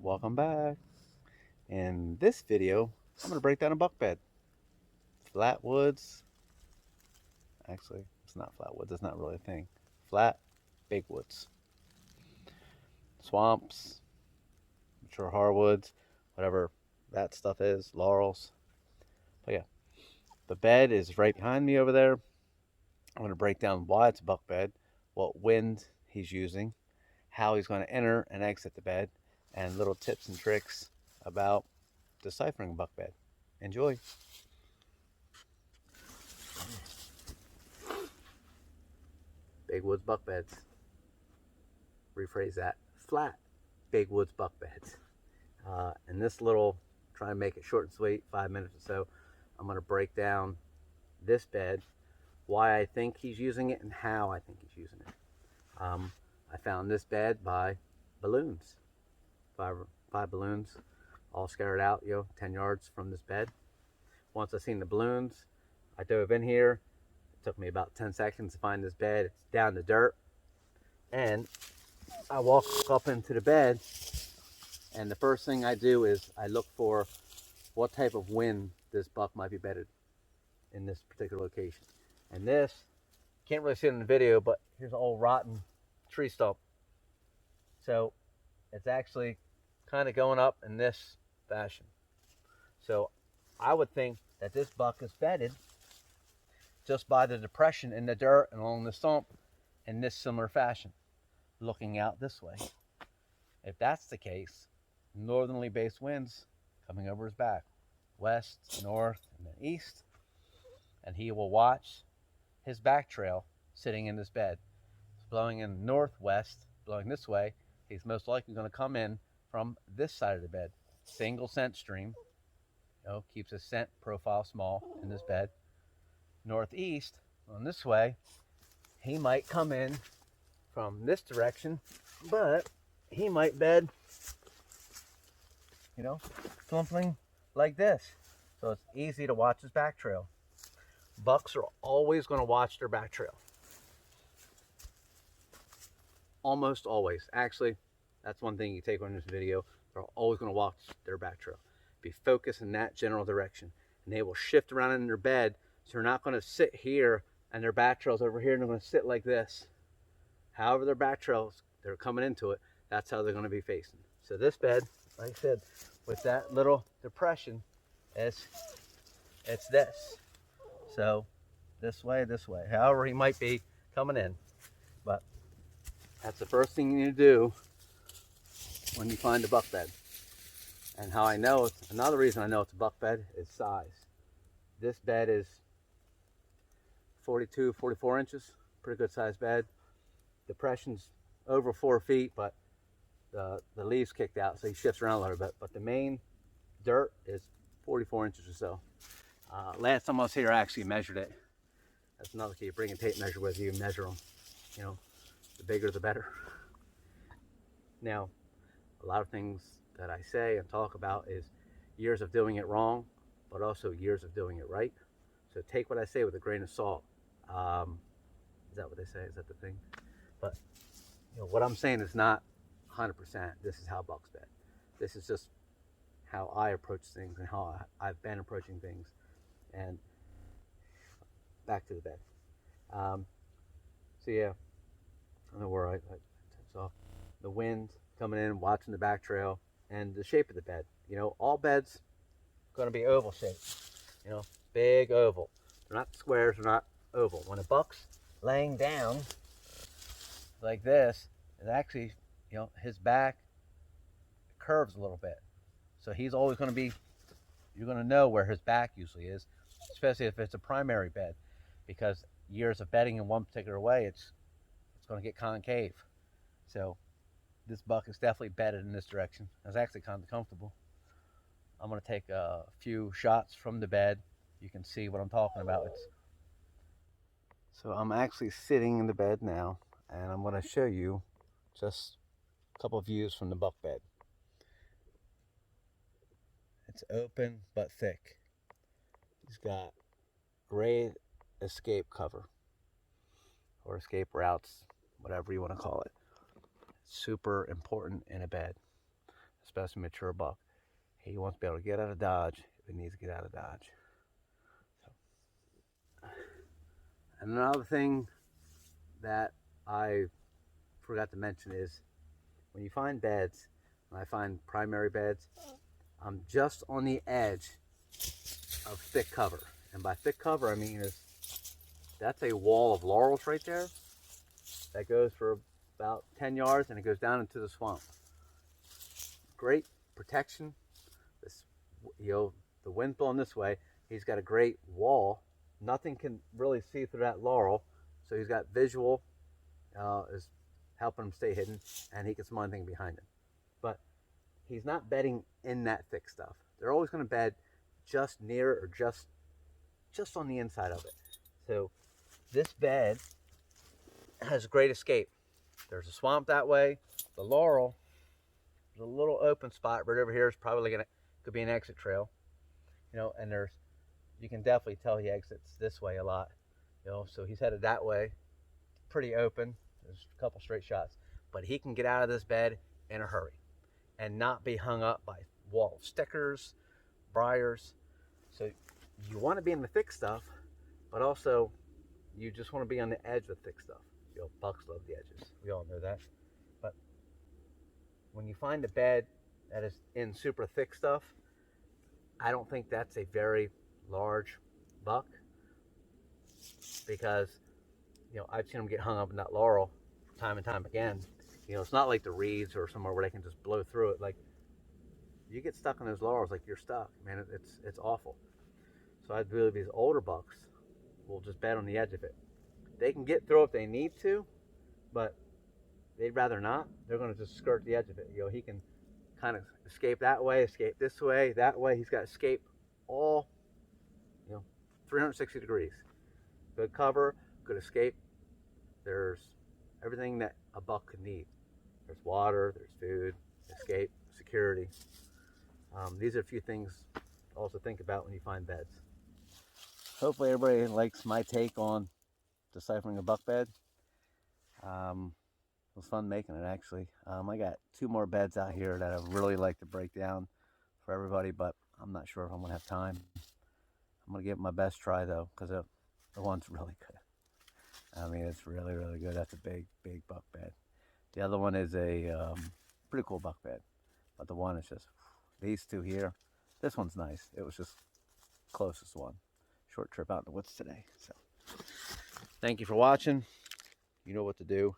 Welcome back. In this video, I'm going to break down a buck bed. Flat woods. Actually, it's not flat woods. It's not really a thing. Flat, big woods. Swamps, mature hardwoods, whatever that stuff is, laurels. But yeah, the bed is right behind me over there. I'm going to break down why it's a buck bed, what wind he's using, how he's going to enter and exit the bed, and little tips and tricks about deciphering a buck bed. Enjoy. Big woods buck beds. Rephrase that. Flat big woods buck beds. And this little, try and make it short and sweet, 5 minutes or so, I'm going to break down this bed, why I think he's using it, and how I think he's using it. I found this bed by balloons. Five balloons all scattered out, 10 yards from this bed. Once I seen the balloons, I dove in here. It took me about 10 seconds to find this bed. It's down the dirt. And I walk up into the bed, and the first thing I do is I look for what type of wind this buck might be bedded in this particular location. And this, can't really see it in the video, but here's an old rotten tree stump. So it's actually kind of going up in this fashion. So I would think that this buck is bedded just by the depression in the dirt and along the stump in this similar fashion, looking out this way. If that's the case, northerly based winds coming over his back, west, north, and then east, and he will watch his back trail sitting in this bed. It's blowing in northwest, blowing this way. He's most likely going to come in from this side of the bed. Single scent stream, keeps his scent profile small in this bed. Northeast, on this way, he might come in from this direction, but he might bed, something like this. So it's easy to watch his back trail. Bucks are always going to watch their back trail. Almost always. Actually, that's one thing you take on this video. They're always going to watch their back trail. Be focused in that general direction. And they will shift around in their bed. So they're not going to sit here and their back trail's over here and they're going to sit like this. However their back trails, they're coming into it, that's how they're going to be facing. So this bed, like I said, with that little depression, it's this. So this way. However he might be coming in. But that's the first thing you need to do when you find a buck bed. And how I know it's, another reason I know it's a buck bed is size. This bed is 42, 44 inches, pretty good sized bed. Depression's over 4 feet, but the leaves kicked out, so he shifts around a little bit. But the main dirt is 44 inches or so. Last time I was here, I actually measured it. That's another key. Bring a tape measure with you, measure them. The bigger the better. Now, a lot of things that I say and talk about is years of doing it wrong, but also years of doing it right. So take what I say with a grain of salt. Is that what they say? Is that the thing? But what I'm saying is not 100%. This is how bucks bed. This is just how I approach things and how I've been approaching things. And back to the bed. So yeah, I don't know where I saw the wind coming in, watching the back trail, and the shape of the bed. All beds going to be oval shaped. Big oval. They're not squares. They're not oval. When a buck's laying down like this, it actually, his back curves a little bit. So he's always going to be, you're going to know where his back usually is, especially if it's a primary bed, because years of bedding in one particular way, it's going to get concave. So this buck is definitely bedded in this direction. It's actually kind of comfortable. I'm going to take a few shots from the bed. You can see what I'm talking about. So I'm actually sitting in the bed now, and I'm going to show you just a couple of views from the buck bed. It's open but thick. He's got great escape cover or escape routes, whatever you want to call it. Super important in a bed. especially mature buck. He wants to be able to get out of dodge if he needs to get out of dodge. So, and another thing that I forgot to mention is when you find beds, when I find primary beds, I'm just on the edge of thick cover. And by thick cover, I mean that's a wall of laurels right there that goes for about 10 yards and it goes down into the swamp. Great protection. This, the wind's blowing this way. He's got a great wall. Nothing can really see through that laurel, so he's got visual, is helping him stay hidden, and he can smell anything behind him. But he's not bedding in that thick stuff. They're always going to bed just near or just on the inside of it. So this bed has great escape. There's a swamp that way. The laurel, there's a little open spot right over here. Is probably could be an exit trail, and you can definitely tell he exits this way a lot, so he's headed that way. Pretty open. There's a couple straight shots, but he can get out of this bed in a hurry and not be hung up by wall stickers, briars. So you want to be in the thick stuff, but also you just want to be on the edge of thick stuff. Bucks love the edges. We all know that. But when you find a bed that is in super thick stuff, I don't think that's a very large buck, because I've seen them get hung up in that laurel time and time again. It's not like the reeds or somewhere where they can just blow through it. Like, you get stuck in those laurels, like you're stuck, man. It's awful. So I believe these older bucks will just bed on the edge of it. They can get through if they need to, but they'd rather not. They're going to just skirt the edge of it. He can kind of escape that way, escape this way, that way. He's got to escape all, 360 degrees. Good cover, good escape. There's everything that a buck could need. There's water, there's food, escape, security. These are a few things to also think about when you find beds. Hopefully everybody likes my take on deciphering a buck bed. It was fun making it, actually. I got 2 more beds out here that I'd really like to break down for everybody, but I'm not sure if I'm going to have time. I'm going to give it my best try, though, because the one's really good. I mean, it's really, really good. That's a big, big buck bed. The other one is a pretty cool buck bed, but the one is just, these 2 here. This one's nice. It was just closest one. Short trip out in the woods today. So, thank you for watching. You know what to do.